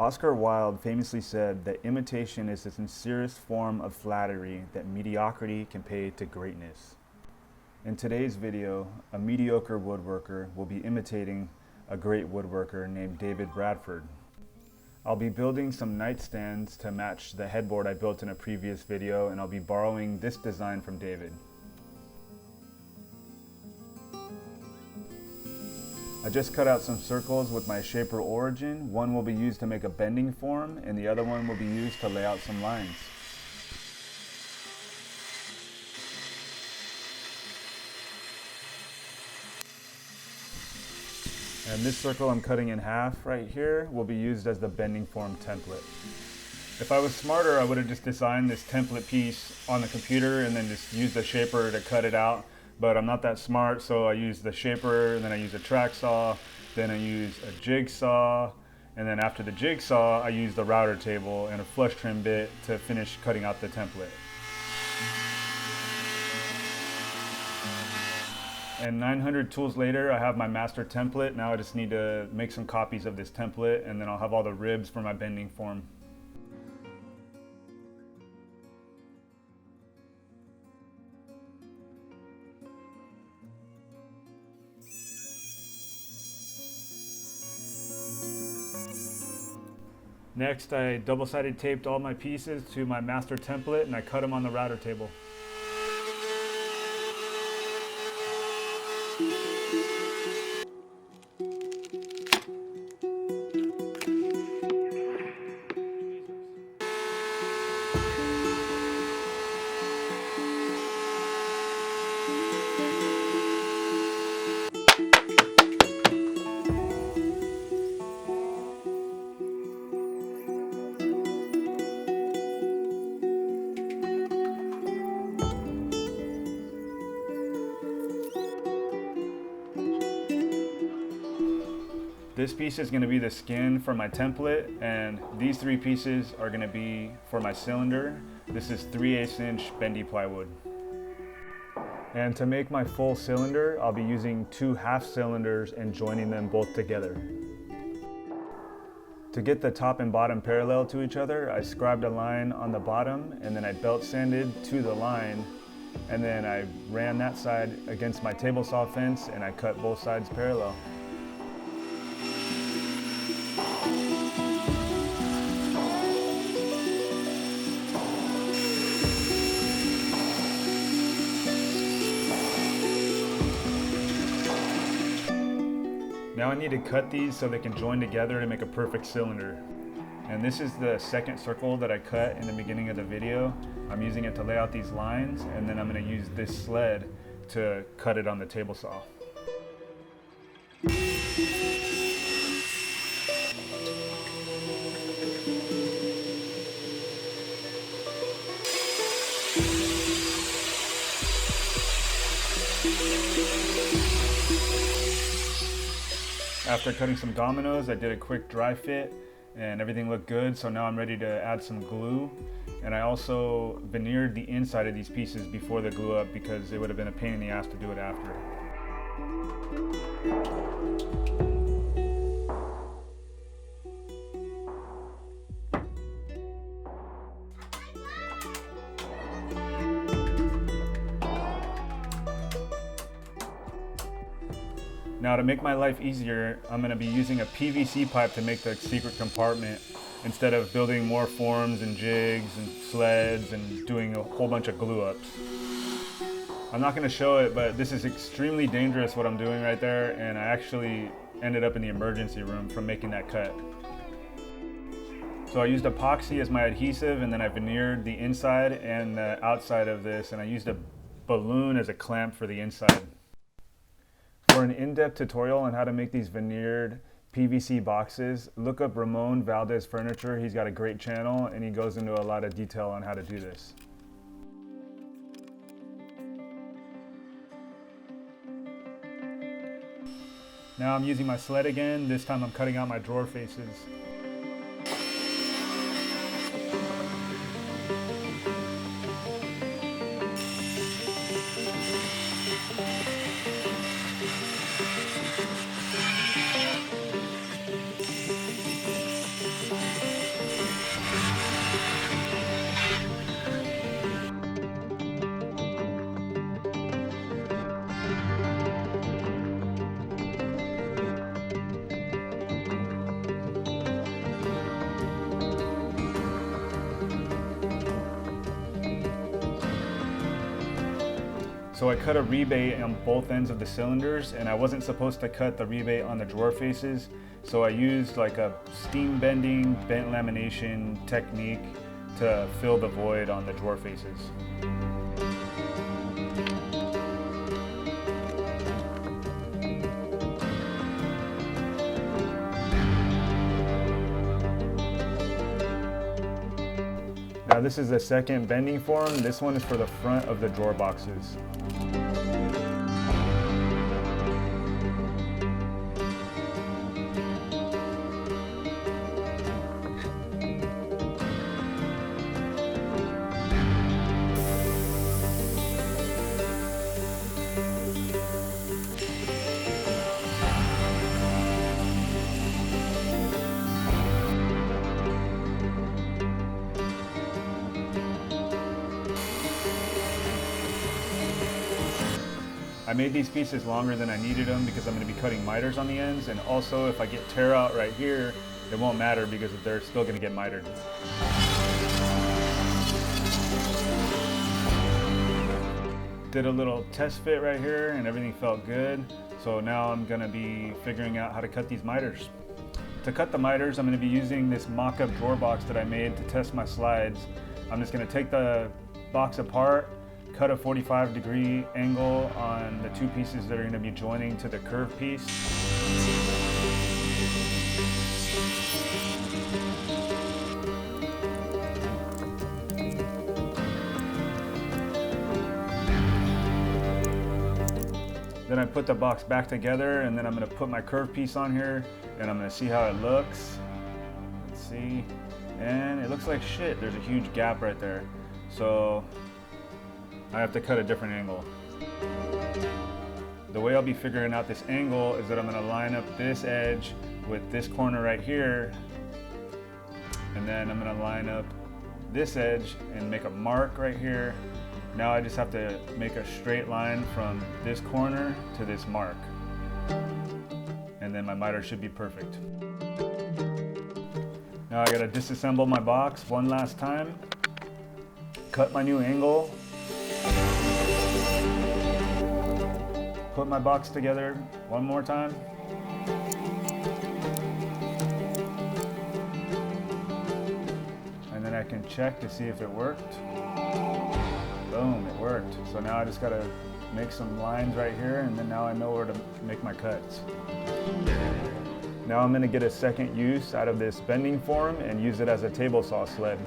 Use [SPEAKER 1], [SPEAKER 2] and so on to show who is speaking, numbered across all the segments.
[SPEAKER 1] Oscar Wilde famously said that imitation is the sincerest form of flattery that mediocrity can pay to greatness. In today's video, a mediocre woodworker will be imitating a great woodworker named David Bradford. I'll be building some nightstands to match the headboard I built in a previous video, and I'll be borrowing this design from David. I just cut out some circles with my shaper origin. One will be used to make a bending form, and the other one will be used to lay out some lines. And this circle I'm cutting in half right here will be used as the bending form template. If I was smarter, I would have just designed this template piece on the computer and then just used the shaper to cut it out. But I'm not that smart, so I use the shaper, and then I use a track saw, then I use a jigsaw, and then after the jigsaw, I use the router table and a flush trim bit to finish cutting out the template. And 900 tools later, I have my master template. Now I just need to make some copies of this template, and then I'll have all the ribs for my bending form. Next, I double-sided taped all my pieces to my master template, and I cut them on the router table. This piece is going to be the skin for my template, and these three pieces are going to be for my cylinder. This is 3/8 inch bendy plywood. And to make my full cylinder, I'll be using two half cylinders and joining them both together. To get the top and bottom parallel to each other, I scribed a line on the bottom, and then I belt sanded to the line, and then I ran that side against my table saw fence, and I cut both sides parallel. Now I need to cut these so they can join together to make a perfect cylinder. And this is the second circle that I cut in the beginning of the video. I'm using it to lay out these lines, and then I'm going to use this sled to cut it on the table saw. After cutting some dominoes, I did a quick dry fit and everything looked good, so now I'm ready to add some glue. And I also veneered the inside of these pieces before the glue up because it would have been a pain in the ass to do it after. Now to make my life easier, I'm going to be using a PVC pipe to make the secret compartment instead of building more forms and jigs and sleds and doing a whole bunch of glue ups. I'm not going to show it, but this is extremely dangerous what I'm doing right there, and I actually ended up in the emergency room from making that cut. So I used epoxy as my adhesive, and then I veneered the inside and the outside of this, and I used a balloon as a clamp for the inside. For an in-depth tutorial on how to make these veneered PVC boxes, look up Ramon Valdez Furniture. He's got a great channel and he goes into a lot of detail on how to do this. Now I'm using my sled again. This time I'm cutting out my drawer faces. So I cut a rebate on both ends of the cylinders, and I wasn't supposed to cut the rebate on the drawer faces. So I used like a steam bending, bent lamination technique to fill the void on the drawer faces. Now this is the second bending form. This one is for the front of the drawer boxes. I made these pieces longer than I needed them because I'm going to be cutting miters on the ends, and also if I get tear out right here, it won't matter because they're still going to get mitered. Did a little test fit right here and everything felt good, so now I'm going to be figuring out how to cut these miters. To cut the miters, I'm going to be using this mock-up drawer box that I made to test my slides. I'm just going to take the box apart, cut a 45-degree angle on the two pieces that are going to be joining to the curved piece. Then I put the box back together, and then I'm going to put my curved piece on here, and I'm going to see how it looks. Let's see. And it looks like shit. There's a huge gap right there. So I have to cut a different angle. The way I'll be figuring out this angle is that I'm going to line up this edge with this corner right here, and then I'm going to line up this edge and make a mark right here. Now I just have to make a straight line from this corner to this mark, and then my miter should be perfect. Now I got to disassemble my box one last time, cut my new angle, put my box together one more time. And then I can check to see if it worked. Boom, it worked. So now I just gotta make some lines right here, and then now I know where to make my cuts. Now I'm gonna get a second use out of this bending form and use it as a table saw sled.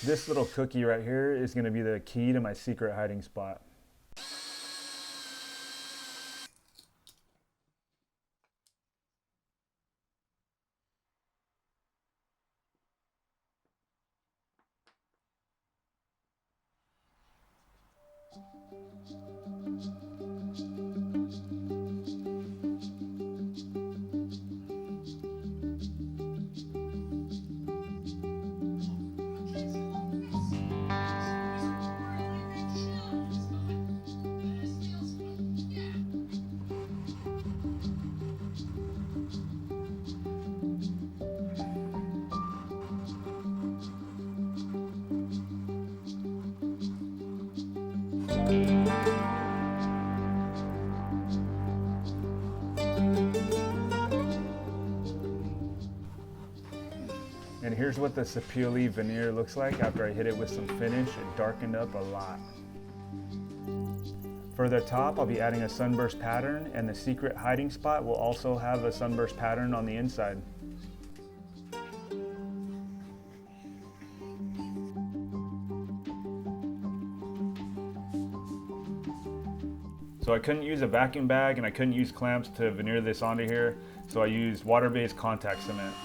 [SPEAKER 1] This little cookie right here is going to be the key to my secret hiding spot. And here's what the Sapili veneer looks like after I hit it with some finish. It darkened up a lot. For the top, I'll be adding a sunburst pattern, and the secret hiding spot will also have a sunburst pattern on the inside. So I couldn't use a vacuum bag and I couldn't use clamps to veneer this onto here. So I used water-based contact cement.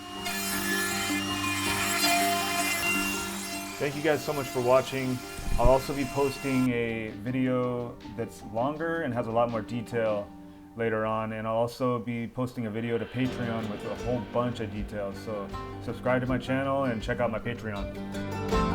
[SPEAKER 1] Thank you guys so much for watching. I'll also be posting a video that's longer and has a lot more detail later on, and I'll also be posting a video to Patreon with a whole bunch of details. So subscribe to my channel and check out my Patreon.